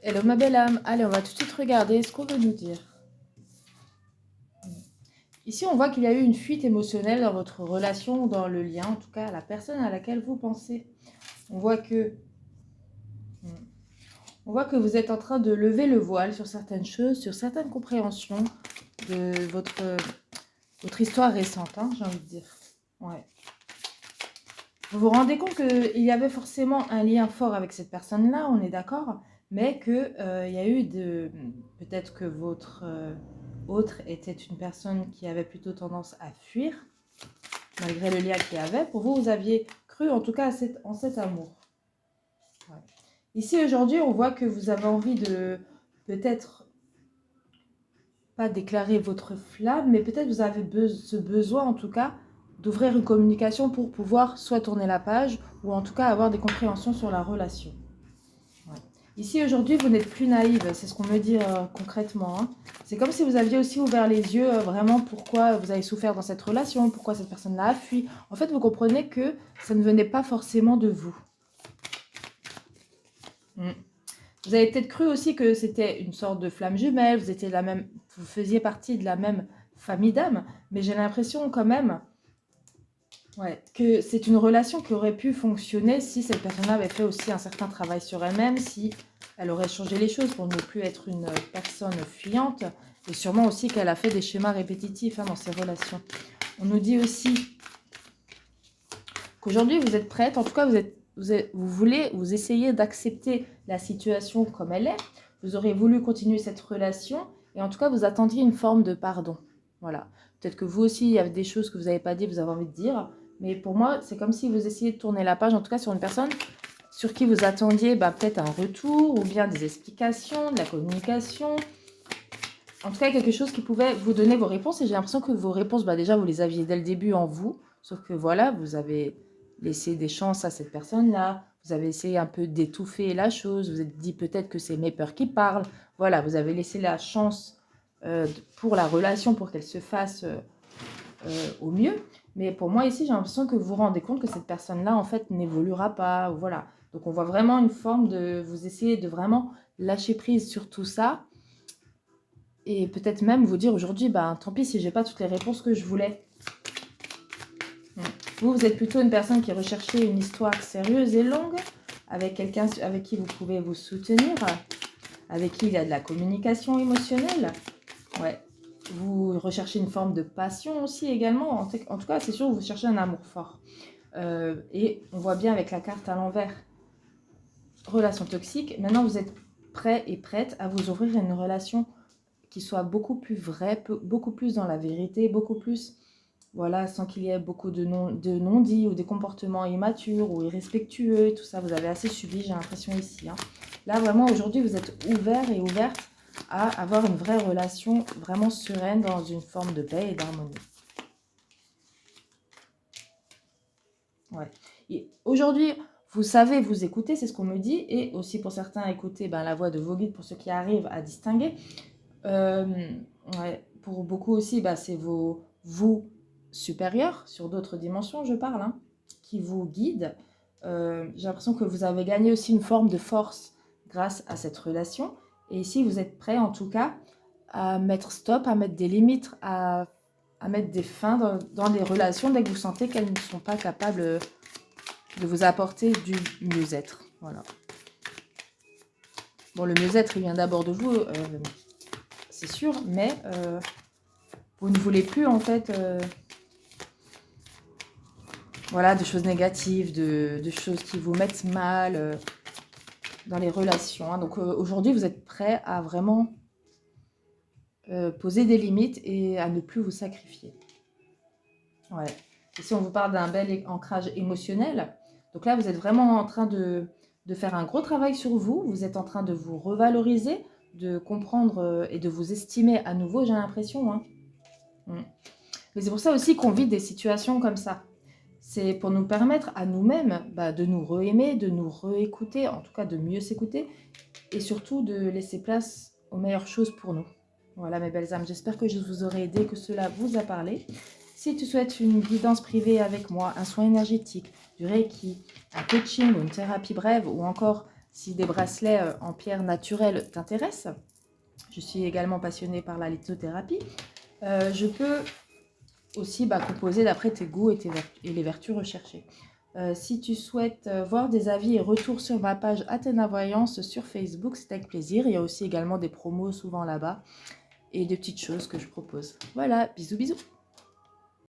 Hello ma belle âme, allez on va tout de suite regarder ce qu'on veut nous dire. Ici on voit qu'il y a eu une fuite émotionnelle dans votre relation ou dans le lien, en tout cas la personne à laquelle vous pensez. On voit que, on voit que vous êtes en train de lever le voile sur certaines choses, sur certaines compréhensions de votre histoire récente, hein, j'ai envie de dire. Ouais. Vous vous rendez compte qu'il y avait forcément un lien fort avec cette personne-là, on est d'accord, mais qu'il y a eu peut-être que votre autre était une personne qui avait plutôt tendance à fuir, malgré le lien qu'il y avait. Pour vous, vous aviez cru en tout cas en cet amour. Ouais. Ici, aujourd'hui, on voit que vous avez envie de peut-être pas déclarer votre flamme, mais peut-être vous avez ce besoin en tout cas d'ouvrir une communication pour pouvoir soit tourner la page ou en tout cas avoir des compréhensions sur la relation. Ouais. Ici aujourd'hui vous n'êtes plus naïve, c'est ce qu'on me dit concrètement. Hein. C'est comme si vous aviez aussi ouvert les yeux vraiment pourquoi vous avez souffert dans cette relation, pourquoi cette personne-là a fui. En fait vous comprenez que ça ne venait pas forcément de vous. Vous avez peut-être cru aussi que c'était une sorte de flamme jumelle, vous faisiez partie de la même famille d'âmes, mais j'ai l'impression quand même que c'est une relation qui aurait pu fonctionner si cette personne-là avait fait aussi un certain travail sur elle-même, si elle aurait changé les choses pour ne plus être une personne fuyante, et sûrement aussi qu'elle a fait des schémas répétitifs dans ses relations. On nous dit aussi qu'aujourd'hui vous êtes prête, en tout cas vous essayez d'accepter la situation comme elle est, vous aurez voulu continuer cette relation, et en tout cas vous attendiez une forme de pardon. Voilà. Peut-être que vous aussi, il y avait des choses que vous n'avez pas dit, vous avez envie de dire, mais pour moi, c'est comme si vous essayez de tourner la page, en tout cas sur une personne sur qui vous attendiez peut-être un retour, ou bien des explications, de la communication, en tout cas quelque chose qui pouvait vous donner vos réponses, et j'ai l'impression que vos réponses, déjà vous les aviez dès le début en vous, sauf que voilà, vous avez laissé des chances à cette personne-là, vous avez essayé un peu d'étouffer la chose, vous avez dit peut-être que c'est mes peurs qui parlent, voilà, vous avez laissé la chance pour la relation, pour qu'elle se fasse au mieux, mais pour moi ici, j'ai l'impression que vous vous rendez compte que cette personne-là, en fait, n'évoluera pas, voilà. Donc on voit vraiment une forme de, vous essayez de vraiment lâcher prise sur tout ça, et peut-être même vous dire aujourd'hui, tant pis si j'ai pas toutes les réponses que je voulais. Vous êtes plutôt une personne qui recherchait une histoire sérieuse et longue, avec quelqu'un avec qui vous pouvez vous soutenir, avec qui il y a de la communication émotionnelle. Ouais. Vous recherchez une forme de passion aussi également. En tout cas, c'est sûr, vous cherchez un amour fort. Et on voit bien avec la carte à l'envers, relation toxique. Maintenant, vous êtes prêt et prête à vous ouvrir à une relation qui soit beaucoup plus vraie, beaucoup plus dans la vérité, beaucoup plus, voilà, sans qu'il y ait beaucoup de non-dits ou des comportements immatures ou irrespectueux, tout ça, vous avez assez subi, j'ai l'impression ici. Hein. Là, vraiment, aujourd'hui, vous êtes ouvert et ouverte à avoir une vraie relation vraiment sereine dans une forme de paix et d'harmonie. Ouais. Et aujourd'hui, vous savez vous écouter, c'est ce qu'on me dit, et aussi pour certains, écouter la voix de vos guides, pour ceux qui arrivent à distinguer. Ouais, pour beaucoup aussi, c'est vous supérieurs, sur d'autres dimensions, je parle, hein, qui vous guident. J'ai l'impression que vous avez gagné aussi une forme de force grâce à cette relation. Et ici, vous êtes prêt, en tout cas, à mettre stop, à mettre des limites, à mettre des fins dans les relations dès que vous sentez qu'elles ne sont pas capables de vous apporter du mieux-être. Voilà. Bon, le mieux-être, il vient d'abord de vous, c'est sûr, mais vous ne voulez plus, en fait, voilà, de choses négatives, de choses qui vous mettent mal dans les relations. Hein. Donc, aujourd'hui, vous êtes prêt à vraiment poser des limites et à ne plus vous sacrifier. Ouais. Et si on vous parle d'un bel ancrage émotionnel, donc là, vous êtes vraiment en train de faire un gros travail sur vous. Vous êtes en train de vous revaloriser, de comprendre et de vous estimer à nouveau, j'ai l'impression. Hein. Mais c'est pour ça aussi qu'on vit des situations comme ça. C'est pour nous permettre à nous-mêmes de nous re-aimer, de nous réécouter, en tout cas de mieux s'écouter, et surtout de laisser place aux meilleures choses pour nous. Voilà mes belles âmes, j'espère que je vous aurai aidé, que cela vous a parlé. Si tu souhaites une guidance privée avec moi, un soin énergétique, du Reiki, un coaching ou une thérapie brève, ou encore Si des bracelets en pierre naturelle t'intéressent, je suis également passionnée par la lithothérapie. Je peux aussi composer d'après tes goûts et les vertus recherchées. Si tu souhaites voir des avis et retours sur ma page Athéna Voyance sur Facebook, c'est avec plaisir. Il y a aussi également des promos souvent là-bas et des petites choses que je propose. Voilà, bisous bisous.